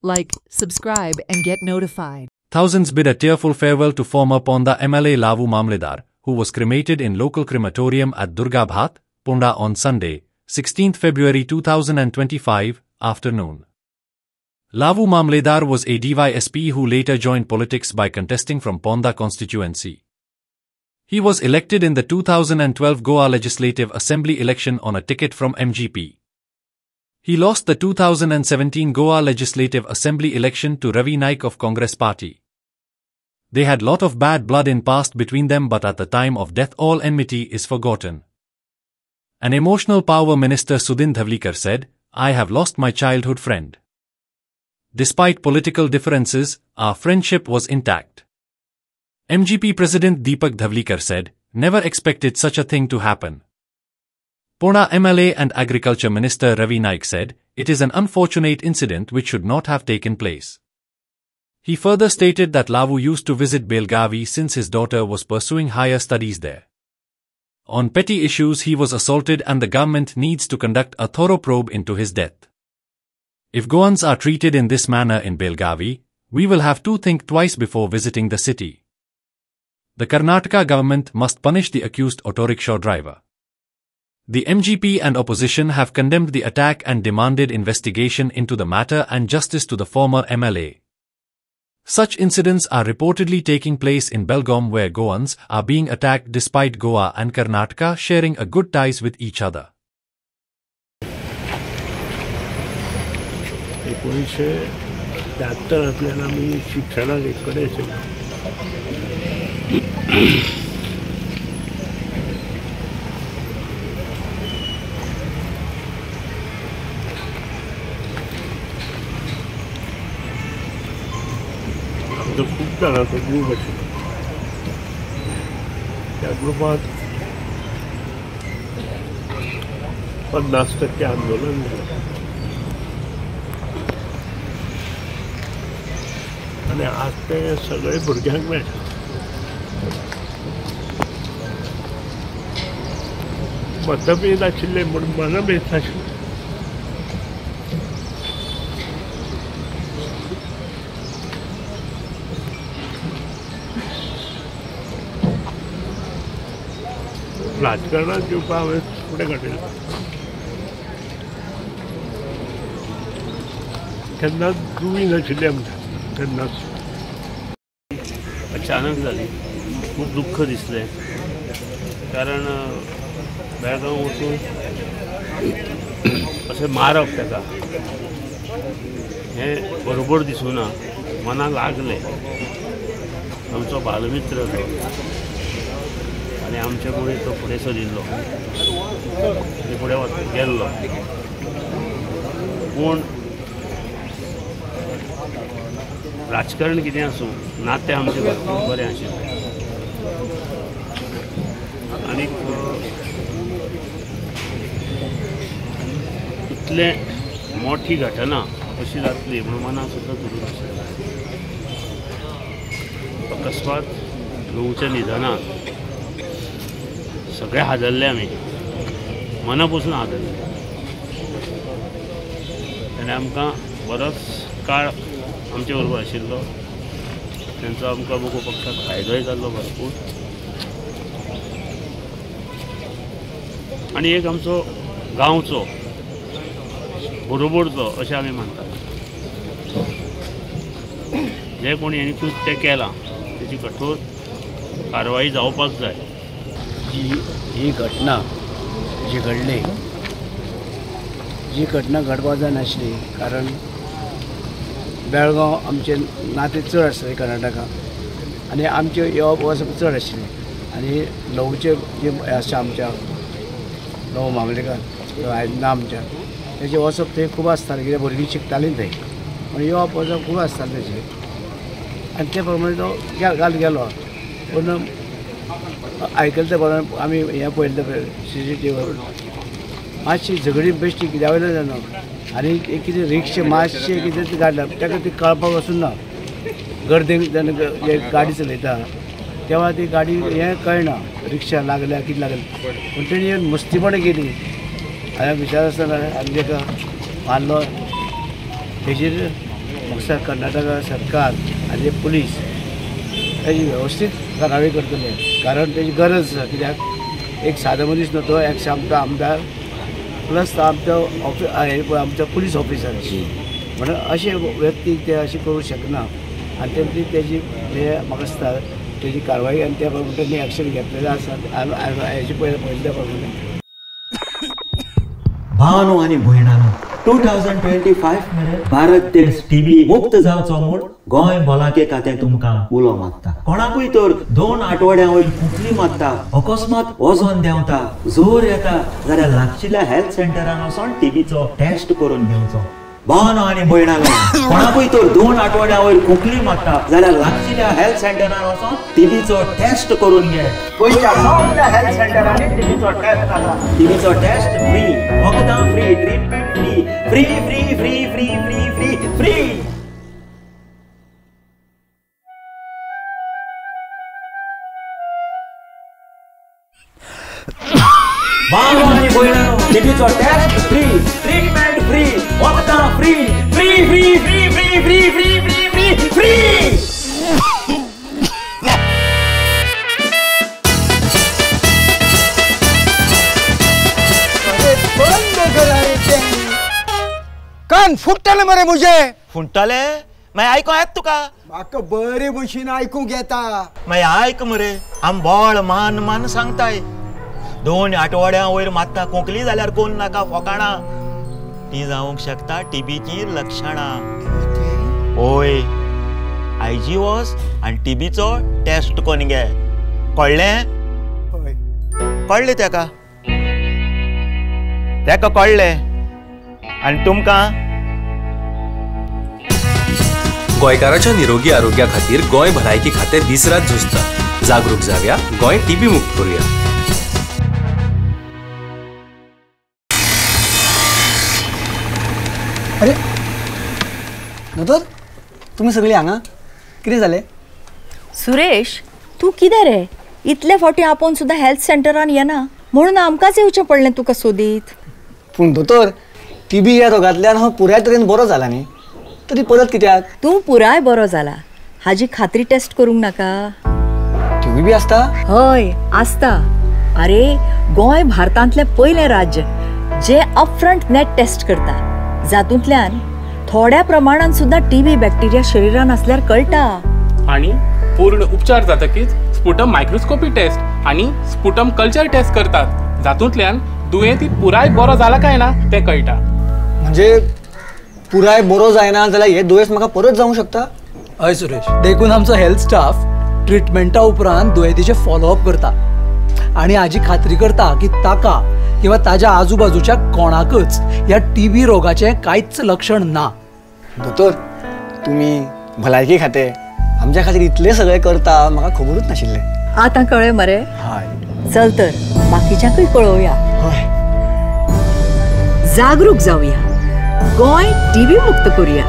like, subscribe and get notified. Thousands bid a tearful farewell to former Ponda MLA Lavu Mamledar, who was cremated in local crematorium at Durga Bhat, Ponda on Sunday, 16 February 2025, afternoon. Lavu Mamledar was a DYSP who later joined politics by contesting from Ponda constituency. He was elected in the 2012 Goa Legislative Assembly election on a ticket from MGP. He lost the 2017 Goa Legislative Assembly election to Ravi Naik of Congress Party. They had lot of bad blood in past between them, but at the time of death all enmity is forgotten. An emotional Power Minister Sudhin Dhavlikar said, "I have lost my childhood friend. Despite political differences, our friendship was intact." MGP President Deepak Dhavlikar said, "Never expected such a thing to happen." Ponda MLA and Agriculture Minister Ravi Naik said, "It is an unfortunate incident which should not have taken place." He further stated that Lavu used to visit Belgavi since his daughter was pursuing higher studies there. On petty issues he was assaulted and the government needs to conduct a thorough probe into his death. If Goans are treated in this manner in Belgavi, we will have to think twice before visiting the city. The Karnataka government must punish the accused auto rickshaw driver. The MGP and opposition have condemned the attack and demanded investigation into the matter and justice to the former MLA. Such incidents are reportedly taking place in Belgaum, where Goans are being attacked despite Goa and Karnataka sharing a good ties with each other. 1973 मी शिक्षणाक इकडे आमचो खूप जाणांचो group आशिल्लो. त्या ग्रुपात 50% आंदोलन जालें आनी आज ते सगळे भुरग्यांक मेळटा. मतभेद आशिल्ले म्हूण मनभेद नाशिल्ले. राजकारणात येवपा हांवें फुडें घडयलें. केन्नाच दुवी नाशिल्ली आमकां केन्नाच. अचानक जाली. खूप दुःख दिसलें, कारण बेळगांव वचून अशें मारप ताका हें बरोबर दिसूना. मनाक लागलें. आमचो बालमित्र तो आनी आमचे मुळे तो फुडें सरिल्लो आनी फुडें गेल्लो. पूण राजकारण कितें आसूं, नातें आमचें भरपूर बरें आशिल्लें. आनीक इतलें मोठी घटना अशी जातली म्हणून मनाक सुद्दां धरून नाशिल्लें. अकस्मात लवच्या निधनान सगळे हादरले. आमी मनापासून हादरले. ताणें आमकां बरोच काळ आमचे बरोबर आशिल्लो. तांचो आमकां बघू पक्षाक फायदोय जाल्लो भरपूर. आनी एक आमचो गांवचो बरोबरचो अशें आमी मानतात. जे कोणी हेणी कृत्य केलां तेची कठोर कारवाई जावपाक जाय. ही घटना जी घडली, जी घटना घडपाक जाय नाशिल्ली, कारण बेळगांव आमचे नाते चड आसले कर्नाटका आनी आमचे येवप वचप चड आशिल्लें. आनी लवचे जे आसा आमच्या लव मामलेकार ना आमच्या तेजे वचप थंय खूब आसतालें, कित्याक भुरगीं शिकतालीं थंय. पूण येवप वचप खूब आसतालें तेजें. आनी ते प्रमाणे तो गेलो. पूण आयकलें ते प्रमाणे आमी हें पळयलें CCTVवर मातशी झगडी बेश्टी कित्या वयल्यान जाणा. आनी एक कितें रिक्षा मातशें कितें काडल्या ताका ती कळपाक वचून ना. गर्देक जेन्ना गाडी चलयता तेव्हा ती गाडी हें कळना रिक्षा लागल्या कितें लागलें. पूण तेणी मस्तीपणां केली. हांवें विचार आसतना आनी ताका मारलो. तेजेर म्हाका दिसता कर्नाटका सरकार आनी पुलीस ताजी वेवस्थीत कारवाय करतले, कारण ताजी गरज आसा. कित्याक एक सादो मनीस न्हू तो, एक आमचो आमदार प्लस तो आमचो पुलीस ऑफिसर म्हणून अशे व्यक्ती ते अशें करूं शकना. आनी तेजी म्हाका दिसता तेजी कारवाय आनी त्या प्रमाणे एक्शन घेतलेलें आसा. हेजे पयल्या प्रमाणे भावानो आनी भयणानो 2025 मेरेन भारत देश टीबी मुक्त जावचो म्हूण गोंय भलायकी खातें तुमकां उलो मागता. कोणाकूय तर 2 आठवड्यां वयर कुकली मारता, अकस्मात वजन देंवता, जोर येता जाल्यार लागशिल्ल्या हेल्थ सेंटरान वचून टीबीचो टेस्ट करून घेवचो. भावानो आनी भयणानो, कोणाकूय तर 2 आठवड्यां वयर कुकली मारता जाल्यार लागशिल्ल्या हेल्थ सेंटरान वचून टीबीचो टेस्ट करून घे. गोंयच्या सगळ्या हेल्थ सेंटरांनी टीबीचो टेस्ट जाता. टीबीचो टेस्ट फ्री, वखदां free, treatment free, free free free free free free free. भावानो आनी भयणानो, टीबीचो टेस्ट फ्री, ट्रीटमेंट फ्री, वखदां free, free free free free free free free free free. कान फुटले मरे मुझे. फुंटले मागीर आयको येता तुका. म्हाका बरे भशेन आयकूंक येता. मागीर आयक मरे, आम बोळ मान मान सांगताय. 2 आठवड्यां वयर मात्ता कोंकली जाल्यार कोण नाका फोकाणा. ती जावंक शकता टीबीची लक्षणां. ओय, आयजी वच आनी टीबीचो टेस्ट कोन घे. कळ्ळें? कळ्ळें तेका कळ्ळें. आनी तुमकां गोंयकाराच्या निरोगी आरोग्या खातीर गोंय भलायकी खातें दीस रात झुजता. जागरूक जावया, गोंय टीबी मुक्त करूया. अरे दोतोर, तुमी सगळीं हांगा कितें जालें? सुरेश, तू कितें रे इतले फावटी आपूण सुद्दां हेल्थ सेंटरान येना म्हणून आमकांच येवचें पडलें तुका सोदीत. पूण दोतोर, टीबी ह्या रोगांतल्यान हांव पुराय तरेन बरो जाला न्ही, तरी परत कित्याक? तूं पुराय बरो जाला, हाजी खात्री टेस्ट करूंक नाका. टीबी बी आसता? हय आसता. अरे गोंय भारतांतलें पयलें राज्य जे अपफ्रंट नेट टेस्ट करता, जातूंतल्यान थोड्या प्रमाणात सुद्दां टीबी बॅक्टेरिया शरिरान असल्यार कळटा. आणि पूर्ण उपचार जातकीच स्पुटम मायक्रोस्कोपी टेस्ट आणि स्पुटम कल्चर टेस्ट करतात, जातूंतल्यान दुयेंती पुराय बरो जाला काय ना ते कळटा. म्हणजे पुराय बरो जायना जाल्यार हे दुयेंस म्हाका परत जावंक शकता? हय सुरेश, देखून आमचो हेल्थ स्टाफ ट्रिटमेंटा उपरांत दुयेंतीचे फॉलोअप करता आणि हाजी खात्री करता की ताका किंवा ताज्या आजूबाजूच्या कोणाकच ह्या टीबी रोगाचे कांयच लक्षण ना. दोतोर, तुमी भलायकी खातें आमच्या खातीर इतले सगळे करता म्हाका खबरूच नाशिल्लें. आतां कळ्ळें मरे? हय. चल तर बाकीच्यांकूय कळोवया. हय. जागरूक जावया, गोंय टीबी मुक्त करूया.